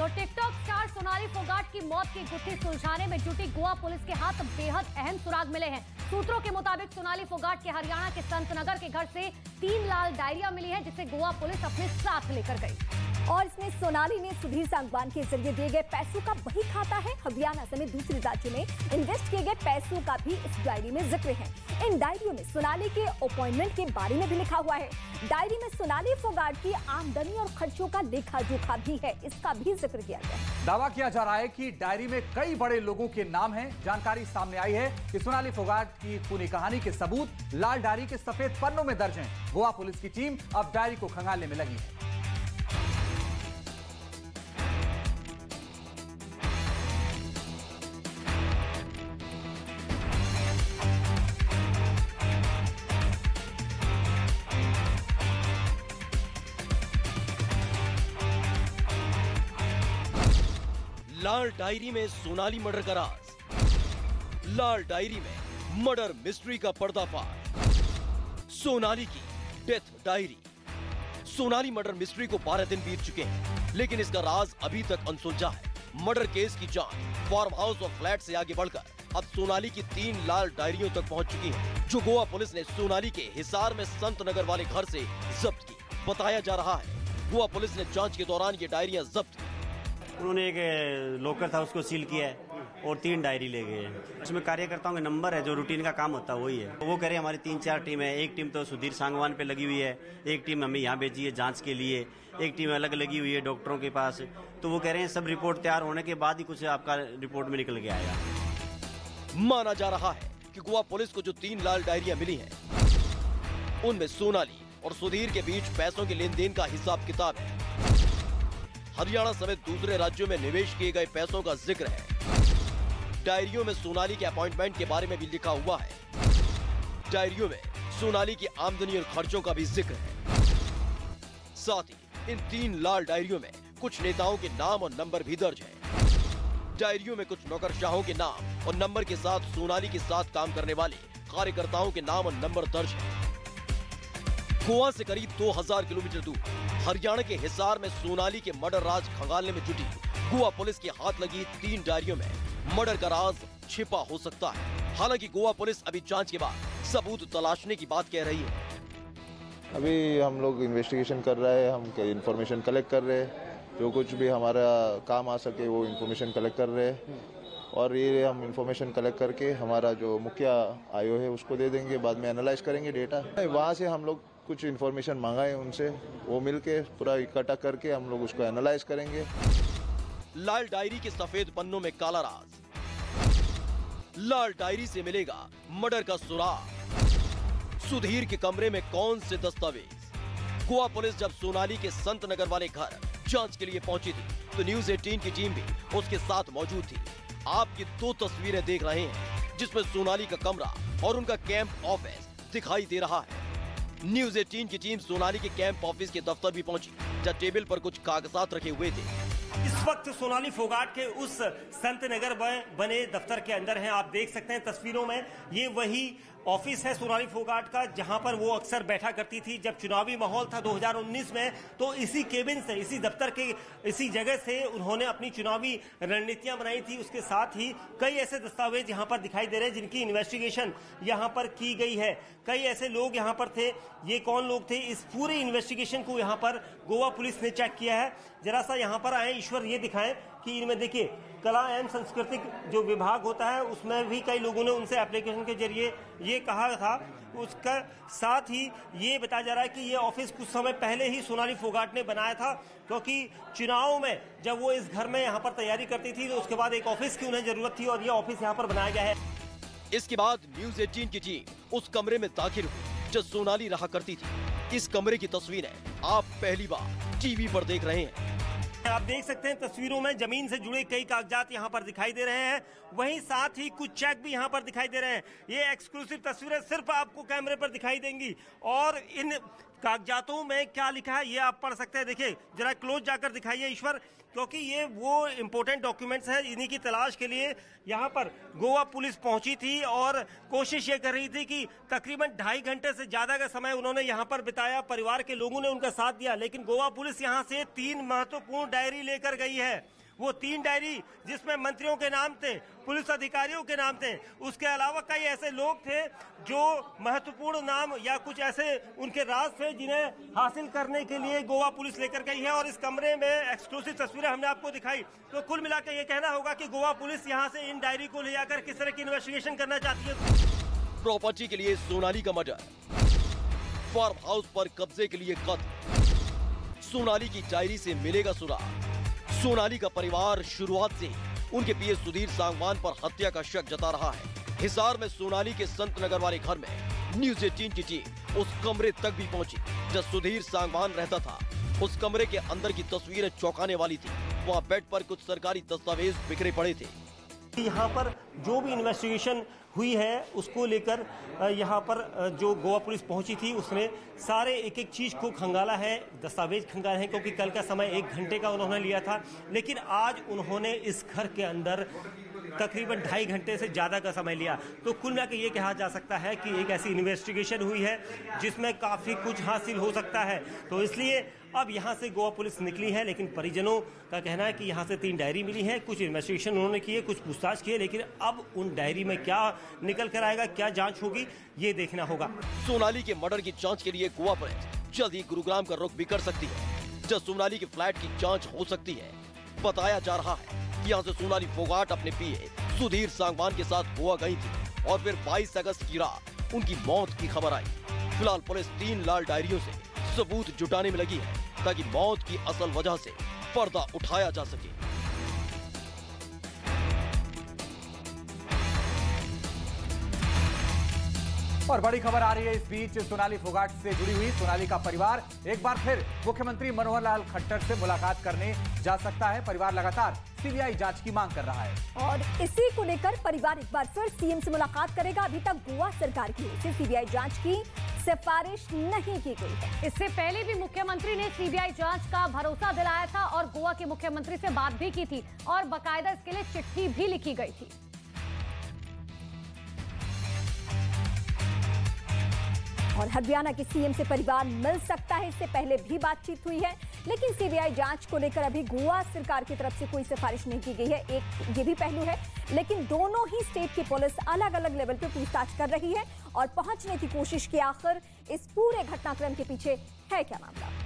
तो TikTok star Sonali Phogat की मौत की गुत्थी सुलझाने में जुटी गोवा पुलिस के हाथ बेहद अहम सुराग मिले हैं। सूत्रों के मुताबिक सोनाली फोगाट के हरियाणा के संतनगर के घर से 3 लाल डायरिया मिली है, जिसे गोवा पुलिस अपने साथ लेकर गई। और इसमें सोनाली ने सुधीर सांगवान के जरिए दिए गए पैसों का वही खाता है। हरियाणा समेत दूसरे राज्यों में इन्वेस्ट किए गए पैसों का भी इस डायरी में जिक्र है। इन डायरियों में सोनाली के अपॉइंटमेंट के बारे में भी लिखा हुआ है। डायरी में सोनाली फोगाट की आमदनी और खर्चों का लेखा जोखा भी है, इसका भी जिक्र किया गया है। दावा किया जा रहा है कि डायरी में कई बड़े लोगों के नाम हैं। जानकारी सामने आई है कि सोनाली फोगाट की खूनी कहानी के सबूत लाल डायरी के सफेद पन्नों में दर्ज हैं। गोवा पुलिस की टीम अब डायरी को खंगालने में लगी है। लाल डायरी में सोनाली मर्डर का राज। लाल डायरी में मर्डर मिस्ट्री का पर्दाफाश। सोनाली की death diary. Sonali murder mystery को 12 दिन बीत चुके हैं, लेकिन इसका राज अभी तक अनसुलझा है। मर्डर केस की जांच फार्म हाउस और फ्लैट से आगे बढ़कर अब सोनाली की 3 लाल डायरियों तक पहुंच चुकी है, जो गोवा पुलिस ने सोनाली के हिसार में संत नगर वाले घर से जब्त की। बताया जा रहा है गोवा पुलिस ने जांच के दौरान ये डायरियां जब्त की। उन्होंने एक लॉकर था उसको सील किया है और 3 डायरी ले गए हैं। उसमें कार्यकर्ताओं के नंबर है, जो रूटीन का काम होता है वही है। वो कह रहे हैं हमारी 3-4 टीम है। एक टीम तो सुधीर सांगवान पे लगी हुई है, एक टीम हमें यहाँ भेजी है जांच के लिए, एक टीम अलग लगी हुई है डॉक्टरों के पास। तो वो कह रहे हैं सब रिपोर्ट तैयार होने के बाद ही कुछ आपका रिपोर्ट में निकल के आएगा। माना जा रहा है कि गोवा पुलिस को जो 3 लाल डायरियां मिली हैं, उनमें सोनाली और सुधीर के बीच पैसों के लेन देन का हिसाब किताब है। हरियाणा समेत दूसरे राज्यों में निवेश किए गए पैसों का जिक्र है। डायरियों में सोनाली के अपॉइंटमेंट के बारे में भी लिखा हुआ है। डायरियों में सोनाली की आमदनी और खर्चों का भी जिक्र है। साथ ही इन 3 लाल डायरियों में कुछ नेताओं के नाम और नंबर भी दर्ज है। डायरियों में कुछ नौकरशाहों के नाम और नंबर के साथ सोनाली के साथ काम करने वाले कार्यकर्ताओं के नाम और नंबर दर्ज है। गोवा से करीब 2000 किलोमीटर दूर हरियाणा के हिसार में सोनाली के मर्डर राज खंगालने में जुटी गोवा पुलिस के हाथ लगी 3 डायरियों में मर्डर का राज छिपा हो सकता है। हालांकि गोवा पुलिस अभी जांच के बाद सबूत तलाशने की बात कह रही है। अभी हम लोग इन्वेस्टिगेशन कर रहे हैं, हम इंफॉर्मेशन कलेक्ट कर रहे हैं, जो कुछ भी हमारा काम आ सके वो इन्फॉर्मेशन कलेक्ट कर रहे हैं। और ये हम इन्फॉर्मेशन कलेक्ट करके हमारा जो मुखिया आयो है उसको दे देंगे, बाद में एनालाइज करेंगे डेटा। वहाँ से हम लोग कुछ इन्फॉर्मेशन मांगाए उनसे, वो मिलके पूरा इकट्ठा करके हम लोग उसको एनालाइज करेंगे। लाल डायरी के सफेद पन्नों में काला राज। लाल डायरी से मिलेगा मर्डर का सुराग। सुधीर के कमरे में कौन से दस्तावेज। गोवा पुलिस जब सोनाली के संत नगर वाले घर जांच के लिए पहुंची थी, तो न्यूज 18 की टीम भी उसके साथ मौजूद थी। आपकी 2 तस्वीरें देख रहे हैं, जिसमें सोनाली का कमरा और उनका कैंप ऑफिस दिखाई दे रहा है। न्यूज 18 की टीम सोनाली के कैंप ऑफिस के दफ्तर भी पहुंची, जहां टेबल पर कुछ कागजात रखे हुए थे। इस वक्त सोनाली फोगाट के उस संत नगर बने दफ्तर के अंदर हैं। आप देख सकते हैं तस्वीरों में, ये वही ऑफिस है सोनाली फोगाट का, जहां पर वो अक्सर बैठा करती थी जब चुनावी माहौल था 2019 में। तो इसी केबिन से, इसी दफ्तर के इसी जगह से उन्होंने अपनी चुनावी रणनीतियां बनाई थी। उसके साथ ही कई ऐसे दस्तावेज यहां पर दिखाई दे रहे हैं जिनकी इन्वेस्टिगेशन यहां पर की गई है। कई ऐसे लोग यहां पर थे। ये कौन लोग थे, इस पूरे इन्वेस्टिगेशन को यहां पर गोवा पुलिस ने चेक किया है। जरा सा यहां पर आए ईश्वर, ये दिखाएं कि इनमें देखिए कला एवं सांस्कृतिक जो विभाग होता है उसमें भी कई लोगों ने उनसे एप्लीकेशन के जरिए ये कहा था। उसका साथ ही ये बताया जा रहा है कि ये ऑफिस कुछ समय पहले ही सोनाली फोगाट ने बनाया था, क्योंकि चुनाव में जब वो इस घर में यहाँ पर तैयारी करती थी तो उसके बाद एक ऑफिस की उन्हें जरूरत थी और ये ऑफिस यहाँ पर बनाया गया है। इसके बाद न्यूज 18 की टीम उस कमरे में दाखिल हुई जो सोनाली रहा करती थी। इस कमरे की तस्वीरें आप पहली बार टीवी पर देख रहे हैं। आप देख सकते हैं तस्वीरों में जमीन से जुड़े कई कागजात यहाँ पर दिखाई दे रहे हैं। वहीं साथ ही कुछ चेक भी यहाँ पर दिखाई दे रहे हैं। ये एक्सक्लूसिव तस्वीरें सिर्फ आपको कैमरे पर दिखाई देंगी और इन कागजातों में क्या लिखा है ये आप पढ़ सकते हैं। देखिए जरा क्लोज जाकर दिखाइए ईश्वर, क्योंकि ये वो इम्पोर्टेंट डॉक्यूमेंट्स हैं, इन्हीं की तलाश के लिए यहाँ पर गोवा पुलिस पहुंची थी और कोशिश ये कर रही थी कि तकरीबन 2.5 घंटे से ज्यादा का समय उन्होंने यहाँ पर बिताया। परिवार के लोगों ने उनका साथ दिया, लेकिन गोवा पुलिस यहाँ से 3 महत्वपूर्ण डायरी लेकर गई है। वो 3 डायरी जिसमें मंत्रियों के नाम थे, पुलिस अधिकारियों के नाम थे, उसके अलावा कई ऐसे लोग थे जो महत्वपूर्ण नाम या कुछ ऐसे उनके राज थे जिन्हें हासिल करने के लिए गोवा पुलिस लेकर गई है। और इस कमरे में एक्सक्लूसिव तस्वीरें हमने आपको दिखाई। तो कुल मिलाकर ये कहना होगा कि गोवा पुलिस यहाँ से इन डायरी को ले जाकर किस तरह की इन्वेस्टिगेशन करना चाहती है। प्रॉपर्टी के लिए सोनाली का मर्डर, फार्म हाउस पर कब्जे के लिए कत्ल, सोनाली की डायरी से मिलेगा सुराग। सोनाली का परिवार शुरुआत से उनके पीए सुधीर सांगवान पर हत्या का शक जता रहा है। हिसार में सोनाली के संत नगर वाले घर में न्यूज़ 18 की टीम उस कमरे तक भी पहुंची जब सुधीर सांगवान रहता था। उस कमरे के अंदर की तस्वीरें चौंकाने वाली थी। वहां बेड पर कुछ सरकारी दस्तावेज बिखरे पड़े थे। यहाँ पर जो भी इन्वेस्टिगेशन हुई है उसको लेकर यहाँ पर जो गोवा पुलिस पहुंची थी उसने सारे एक एक चीज को खंगाला है, दस्तावेज खंगाले हैं, क्योंकि कल का समय 1 घंटे का उन्होंने लिया था, लेकिन आज उन्होंने इस घर के अंदर तकरीबन 2.5 घंटे से ज़्यादा का समय लिया। तो कुल मिलाकर ये कहा जा सकता है कि एक ऐसी इन्वेस्टिगेशन हुई है जिसमें काफ़ी कुछ हासिल हो सकता है। तो इसलिए अब यहाँ से गोवा पुलिस निकली है, लेकिन परिजनों का कहना है कि यहाँ से 3 डायरी मिली है, कुछ इन्वेस्टिगेशन उन्होंने की है, कुछ पूछताछ की है, लेकिन अब उन डायरी में क्या निकल कर आएगा, क्या जांच होगी, ये देखना होगा। सोनाली के मर्डर की जांच के लिए गोवा पुलिस जल्द ही गुरुग्राम का रुख भी कर सकती है, जब सोनाली के फ्लैट की जांच हो सकती है। बताया जा रहा है यहाँ से सोनाली फोगाट अपने पीए सुधीर सांगवान के साथ गोवा गई थी और फिर 22 अगस्त की रात उनकी मौत की खबर आई। फिलहाल पुलिस 3 लाल डायरियों से सबूत जुटाने में लगी है ताकि मौत की असल वजह से पर्दा उठाया जा सके। और बड़ी खबर आ रही है इस बीच सोनाली फोगाट से जुड़ी हुई। सोनाली का परिवार एक बार फिर मुख्यमंत्री मनोहर लाल खट्टर से मुलाकात करने जा सकता है। परिवार लगातार सीबीआई जांच की मांग कर रहा है और इसी को लेकर परिवार एक बार फिर सीएम से मुलाकात करेगा। अभी तक गोवा सरकार की ओर से सीबीआई जांच की सिफारिश नहीं की गई है। इससे पहले भी मुख्यमंत्री ने सीबीआई जांच का भरोसा दिलाया था और गोवा के मुख्यमंत्री से बात भी की थी और बाकायदा इसके लिए चिट्ठी भी लिखी गई थी। और हरियाणा के सीएम से परिवार मिल सकता है, इससे पहले भी बातचीत हुई है, लेकिन सीबीआई जांच को लेकर अभी गोवा सरकार की तरफ से कोई सिफारिश नहीं की गई है। एक ये भी पहलू है, लेकिन दोनों ही स्टेट की पुलिस अलग अलग लेवल पे पूछताछ कर रही है और पहुंचने की कोशिश की आखिर इस पूरे घटनाक्रम के पीछे है क्या मामला।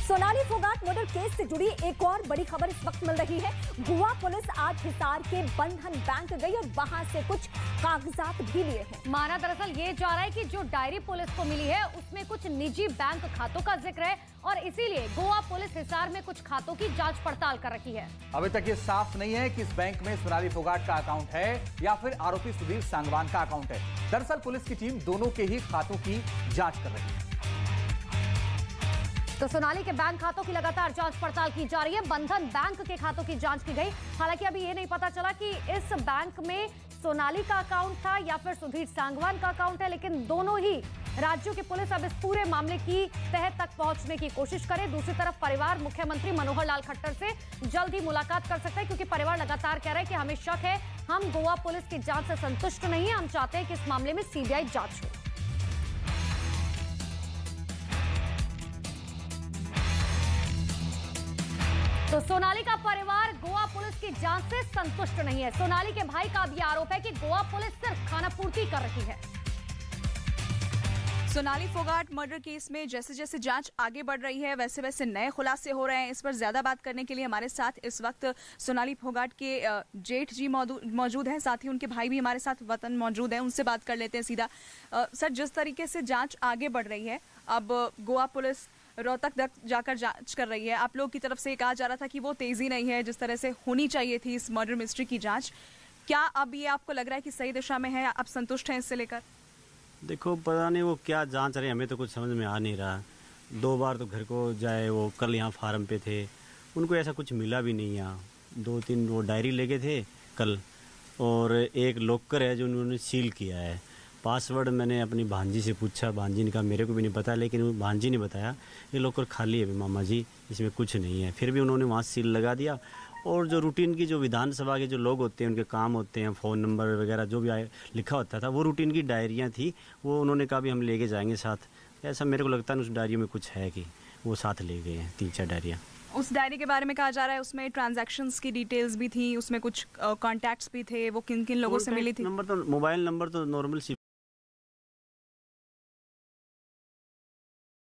सोनाली फोगाट मर्डर केस से जुड़ी एक और बड़ी खबर इस वक्त मिल रही है। गोवा पुलिस आज हिसार के बंधन बैंक गई और वहां से कुछ कागजात भी लिए हैं। माना दरअसल ये जा रहा है कि जो डायरी पुलिस को मिली है उसमें कुछ निजी बैंक खातों का जिक्र है और इसीलिए गोवा पुलिस हिसार में कुछ खातों की जांच पड़ताल कर रही है। अभी तक ये साफ नहीं है कि इस बैंक में सोनाली फोगाट का अकाउंट है या फिर आरोपी सुधीर सांगवान का अकाउंट है। दरअसल पुलिस की टीम दोनों के ही खातों की जांच कर रही है। तो सोनाली के बैंक खातों की लगातार जांच पड़ताल की जा रही है। बंधन बैंक के खातों की जांच की गई। हालांकि अभी ये नहीं पता चला कि इस बैंक में सोनाली का अकाउंट था या फिर सुधीर सांगवान का अकाउंट है, लेकिन दोनों ही राज्यों की पुलिस अब इस पूरे मामले की तह तक पहुंचने की कोशिश करे। दूसरी तरफ परिवार मुख्यमंत्री मनोहर लाल खट्टर से जल्द ही मुलाकात कर सकता है, क्योंकि परिवार लगातार कह रहा है कि हमें शक है, हम गोवा पुलिस की जांच से संतुष्ट नहीं है, हम चाहते हैं कि इस मामले में सीबीआई जांच हो। तो सोनाली का परिवार गोवा पुलिस की जांच से संतुष्ट नहीं है। सोनाली के भाई का भी आरोप है कि गोवा पुलिस सिर्फ खानापूर्ति कर रही है। सोनाली फोगाट मर्डर केस में जैसे जैसे जांच आगे बढ़ रही है वैसे वैसे नए खुलासे हो रहे हैं। इस पर ज्यादा बात करने के लिए हमारे साथ इस वक्त सोनाली फोगाट के जेठ जी मौजूद हैं, साथ ही उनके भाई भी हमारे साथ वतन मौजूद हैं। उनसे बात कर लेते हैं सीधा। सर, जिस तरीके से जांच आगे बढ़ रही है, अब गोवा पुलिस रोहतक तक जाकर जांच कर रही है, आप लोग की तरफ से कहा जा रहा था कि वो तेजी नहीं है जिस तरह से होनी चाहिए थी इस मर्डर मिस्ट्री की जांच। क्या अब ये आपको लग रहा है कि सही दिशा में है, आप संतुष्ट हैं इससे लेकर? देखो, पता नहीं वो क्या जांच रहे, हमें तो कुछ समझ में आ नहीं रहा। 2 बार तो घर को जाए, वो कल यहाँ फार्म पे थे, उनको ऐसा कुछ मिला भी नहीं। यहाँ 2-3 वो डायरी लेके थे कल, और एक लॉकर है जो उन्होंने सील किया है। पासवर्ड मैंने अपनी भांजी से पूछा, भांजी ने कहा मेरे को भी नहीं पता, लेकिन भांजी ने बताया ये लॉकर खाली है मामा जी, इसमें कुछ नहीं है। फिर भी उन्होंने वहाँ सील लगा दिया। और जो रूटीन की जो विधानसभा के जो लोग होते हैं उनके काम होते हैं, फ़ोन नंबर वगैरह जो भी लिखा होता था, वो रूटीन की डायरियाँ थी, वो उन्होंने कहा भी हम लेके जाएंगे साथ। ऐसा मेरे को लगता है उस डायरी में कुछ है कि वो साथ ले गए हैं 3-4 डायरियाँ। उस डायरी के बारे में कहा जा रहा है उसमें ट्रांजैक्शंस की डिटेल्स भी थी, उसमें कुछ कॉन्टैक्ट्स भी थे, वो किन किन लोगों से मिली थी? नंबर तो मोबाइल नंबर तो नॉर्मल सी